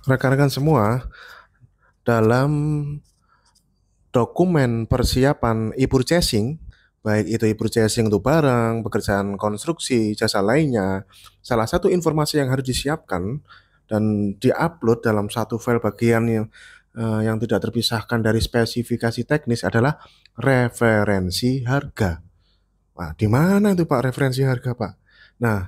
Rekan-rekan semua, dalam dokumen persiapan e-purchasing, baik itu e-purchasing untuk barang, pekerjaan konstruksi, jasa lainnya, salah satu informasi yang harus disiapkan dan diupload dalam satu file bagian yang tidak terpisahkan dari spesifikasi teknis adalah referensi harga. Nah, di mana itu Pak referensi harga, Pak? Nah,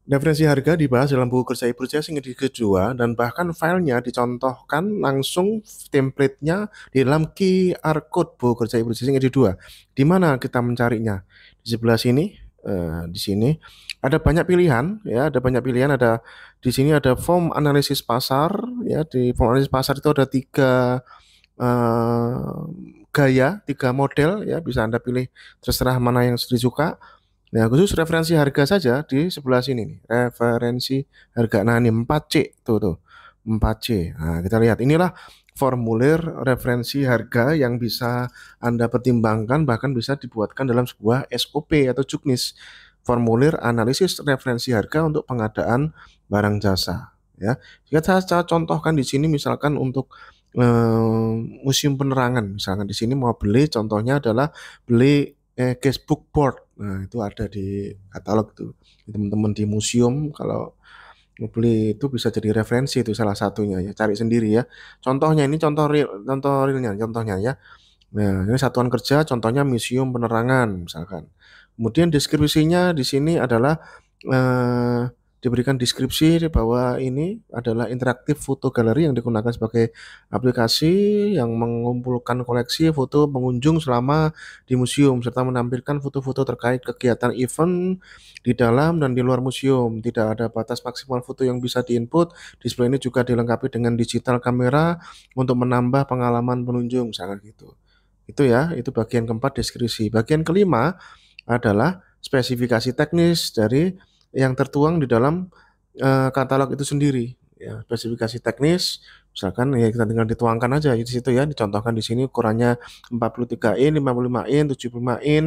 referensi harga dibahas dalam buku kerja e-purchasing edisi kedua dan bahkan filenya dicontohkan langsung template-nya di dalam QR code buku kerja e-purchasing edisi dua. Di mana kita mencarinya? Di sebelah sini, di sini ada banyak pilihan, ya, ada banyak pilihan. Ada di sini ada form analisis pasar, ya. Di form analisis pasar itu ada eh, tiga model, ya. Bisa Anda pilih terserah mana yang disuka. Nah, khusus referensi harga saja di sebelah sini nih, referensi harga. Nah, ini 4C tuh 4C. Nah, kita lihat inilah formulir referensi harga yang bisa Anda pertimbangkan, bahkan bisa dibuatkan dalam sebuah SOP atau juknis, formulir analisis referensi harga untuk pengadaan barang jasa, ya. Jika saya contohkan di sini misalkan untuk museum penerangan, misalkan di sini mau beli, contohnya adalah beli casebook board. Nah, itu ada di katalog tuh. Teman-teman di museum kalau mau beli itu bisa jadi referensi, itu salah satunya ya. Cari sendiri ya. Contohnya ini contoh realnya, contohnya ya. Nah, ini satuan kerja contohnya museum penerangan misalkan. Kemudian deskripsinya di sini adalah eh, diberikan deskripsi bahwa ini adalah interaktif foto galeri yang digunakan sebagai aplikasi yang mengumpulkan koleksi foto pengunjung selama di museum serta menampilkan foto-foto terkait kegiatan event di dalam dan di luar museum. Tidak ada batas maksimal foto yang bisa diinput. Display ini juga dilengkapi dengan digital kamera untuk menambah pengalaman pengunjung, misalkan gitu. Itu ya, itu bagian keempat deskripsi. Bagian kelima adalah spesifikasi teknis dari yang tertuang di dalam katalog itu sendiri. Ya, spesifikasi teknis, misalkan ya kita tinggal dituangkan aja di situ ya, dicontohkan di sini ukurannya 43 in, 55 in, 75 in,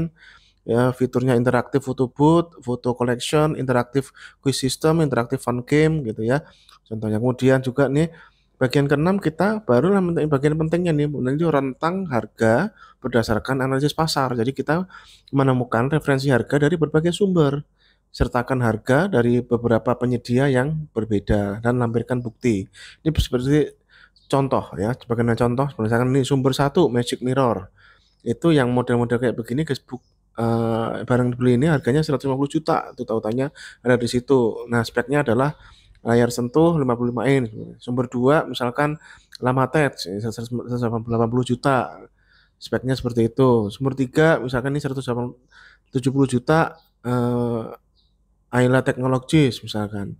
ya, fiturnya interaktif photo booth, photo collection, interaktif quiz system, interaktif fun game gitu ya. Contohnya kemudian juga nih bagian keenam kita barulah bagian pentingnya nih, nanti rentang harga berdasarkan analisis pasar. Jadi kita menemukan referensi harga dari berbagai sumber. Sertakan harga dari beberapa penyedia yang berbeda dan lampirkan bukti. Ini seperti contoh ya, sebagai contoh, misalkan ini sumber satu Magic Mirror. Itu yang model-model kayak begini Facebook, barang dibeli ini harganya 150 juta, itu tautannya ada di situ. Nah, speknya adalah layar sentuh 55 in. Sumber 2 misalkan Lamatet 180 juta. Speknya seperti itu. Sumber 3 misalkan ini 170 juta, Ayla Technologies misalkan.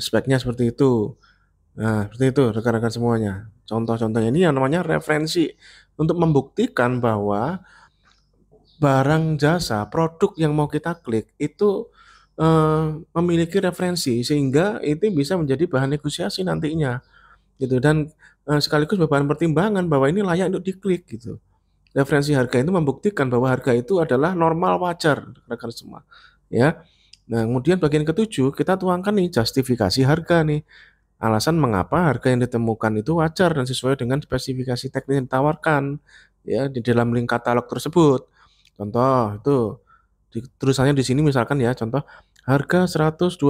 Speknya seperti itu. Nah, seperti itu rekan-rekan semuanya. Contoh-contohnya ini yang namanya referensi untuk membuktikan bahwa barang jasa produk yang mau kita klik itu memiliki referensi sehingga itu bisa menjadi bahan negosiasi nantinya gitu, dan sekaligus bahan pertimbangan bahwa ini layak untuk diklik gitu. Referensi harga itu membuktikan bahwa harga itu adalah normal wajar rekan semua ya. Nah, kemudian bagian ketujuh kita tuangkan nih justifikasi harga nih. Alasan mengapa harga yang ditemukan itu wajar dan sesuai dengan spesifikasi teknis yang ditawarkan ya di dalam link katalog tersebut. Contoh itu tulisannya di sini misalkan ya, contoh harga 125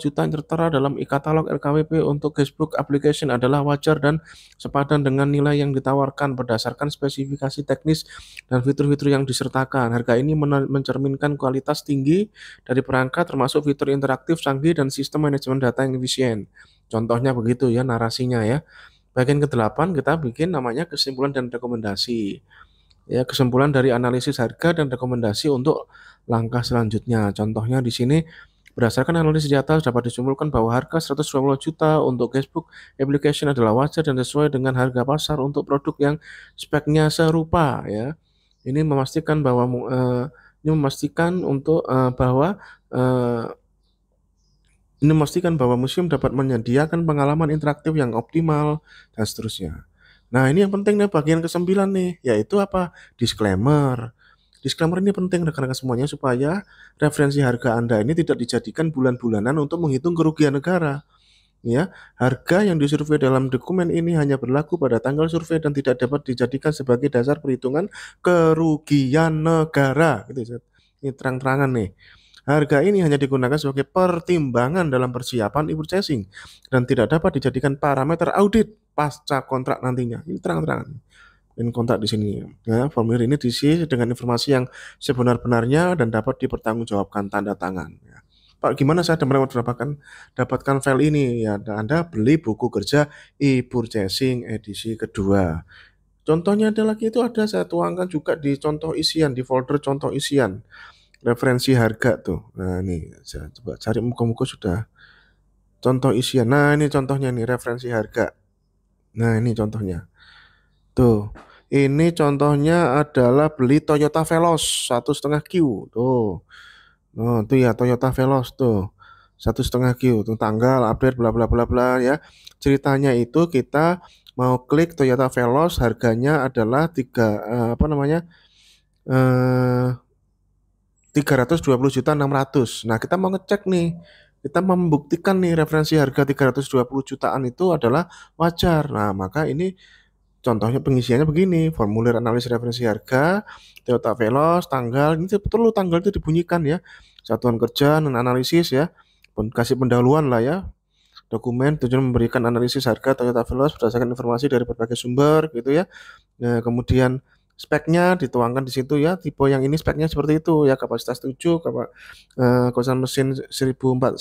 juta yang tertera dalam e-katalog LKWP untuk Facebook application adalah wajar dan sepadan dengan nilai yang ditawarkan berdasarkan spesifikasi teknis dan fitur-fitur yang disertakan. Harga ini mencerminkan kualitas tinggi dari perangkat termasuk fitur interaktif canggih dan sistem manajemen data yang efisien. Contohnya begitu ya narasinya ya. Bagian ke-8 kita bikin namanya kesimpulan dan rekomendasi. Ya, kesimpulan dari analisis harga dan rekomendasi untuk langkah selanjutnya. Contohnya di sini berdasarkan analisis data dapat disimpulkan bahwa harga 120 juta untuk Facebook application adalah wajar dan sesuai dengan harga pasar untuk produk yang speknya serupa ya. Ini memastikan bahwa ini memastikan untuk bahwa eh, ini memastikan bahwa museum dapat menyediakan pengalaman interaktif yang optimal dan seterusnya. Nah, ini yang penting nih bagian ke-9 nih, yaitu apa? Disclaimer. Disclaimer ini penting rekan-rekan semuanya supaya referensi harga Anda ini tidak dijadikan bulan-bulanan untuk menghitung kerugian negara. Ya, harga yang disurvei dalam dokumen ini hanya berlaku pada tanggal survei dan tidak dapat dijadikan sebagai dasar perhitungan kerugian negara. Gitu. Ini terang-terangan nih. Harga ini hanya digunakan sebagai pertimbangan dalam persiapan e-purchasing dan tidak dapat dijadikan parameter audit pasca kontrak nantinya. Ini terang-terangan. In kontrak di sini. Ya, formulir ini diisi dengan informasi yang sebenar-benarnya dan dapat dipertanggungjawabkan tanda tangan. Ya. Pak, gimana saya dapatkan file ini? Ya, Anda beli buku kerja e-purchasing edisi kedua. Contohnya ada lagi itu ada saya tuangkan juga di contoh isian, di folder contoh isian. Referensi harga tuh. Nah, ini saya coba cari muka-muka sudah. Contoh isian. Nah, ini contohnya nih referensi harga. Nah, ini contohnya. Tuh, ini contohnya adalah beli Toyota Veloz 1,5 Q. Tuh, oh, tuh ya Toyota Veloz tuh 1,5 Q. Tuh tanggal update bla bla bla bla ya. Ceritanya itu kita mau klik Toyota Veloz, harganya adalah apa namanya? Eh 320.600. Nah, kita mau ngecek nih. Kita membuktikan nih referensi harga 320 jutaan itu adalah wajar. Nah, maka ini contohnya pengisiannya begini, formulir analisis referensi harga, Toyota Veloz, tanggal, ini perlu tanggal itu dibunyikan ya. Satuan kerja dan analisis ya. Kasih pendahuluan lah ya. Dokumen tujuan memberikan analisis harga Toyota Veloz berdasarkan informasi dari berbagai sumber gitu ya. Nah, kemudian speknya dituangkan di situ ya. Tipe yang ini speknya seperti itu ya, kapasitas 7, kekuatan mesin 1496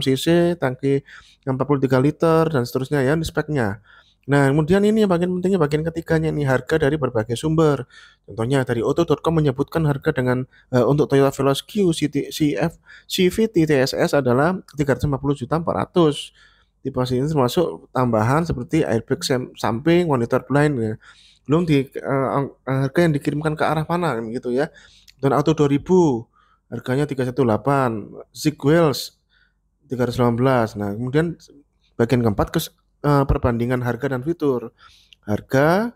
cc, tangki 43 liter dan seterusnya ya, ini speknya. Nah, kemudian ini yang bagian pentingnya bagian ketiganya nih, harga dari berbagai sumber. Contohnya dari auto.com menyebutkan harga dengan untuk Toyota Veloz Q CVT TSS adalah 350.400. Tipe ini termasuk tambahan seperti airbag samping, monitor blind ya. Belum di harga yang dikirimkan ke arah mana gitu ya. Dan Auto 2000 harganya 318, Zig Wheels 318. Nah, kemudian bagian keempat perbandingan harga dan fitur. Harga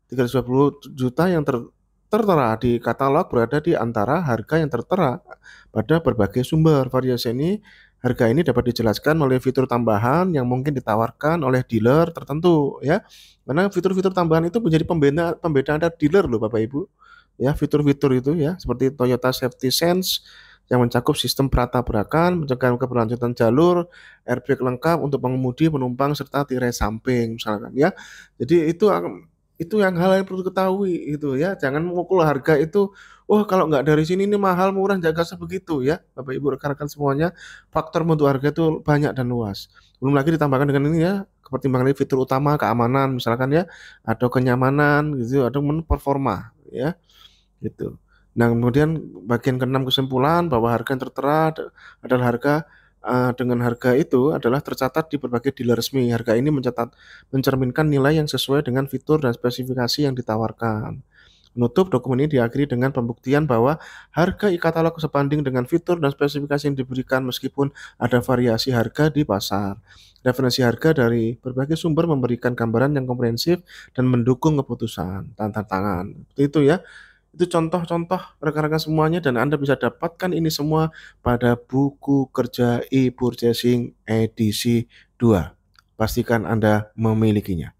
320 juta yang tertera di katalog berada di antara harga yang tertera pada berbagai sumber. Variasi ini harga ini dapat dijelaskan oleh fitur tambahan yang mungkin ditawarkan oleh dealer tertentu ya. Karena fitur-fitur tambahan itu menjadi pembeda antar dealer loh Bapak Ibu. Ya, fitur-fitur itu ya seperti Toyota Safety Sense yang mencakup sistem pratabrakan, mencegah keberlanjutan jalur, airbag lengkap untuk pengemudi, penumpang serta tirai samping misalkan ya. Jadi itu yang hal yang perlu diketahui itu ya. Jangan mengukur harga itu, oh kalau nggak dari sini ini mahal murah, jaga sebegitu ya. Bapak Ibu rekan-rekan semuanya, faktor untuk harga itu banyak dan luas. Belum lagi ditambahkan dengan ini ya, pertimbangan fitur utama keamanan misalkan ya, atau kenyamanan gitu, atau performa ya gitu. Nah, kemudian bagian keenam kesimpulan bahwa harga yang tertera adalah harga dengan harga itu adalah tercatat di berbagai dealer resmi. Harga ini mencerminkan nilai yang sesuai dengan fitur dan spesifikasi yang ditawarkan. Menutup, dokumen ini diakhiri dengan pembuktian bahwa harga e-katalog sebanding dengan fitur dan spesifikasi yang diberikan meskipun ada variasi harga di pasar. Referensi harga dari berbagai sumber memberikan gambaran yang komprehensif dan mendukung keputusan. Tanda tangan. Itu ya. Itu contoh-contoh rekan-rekan semuanya dan Anda bisa dapatkan ini semua pada buku kerja e-purchasing edisi 2. Pastikan Anda memilikinya.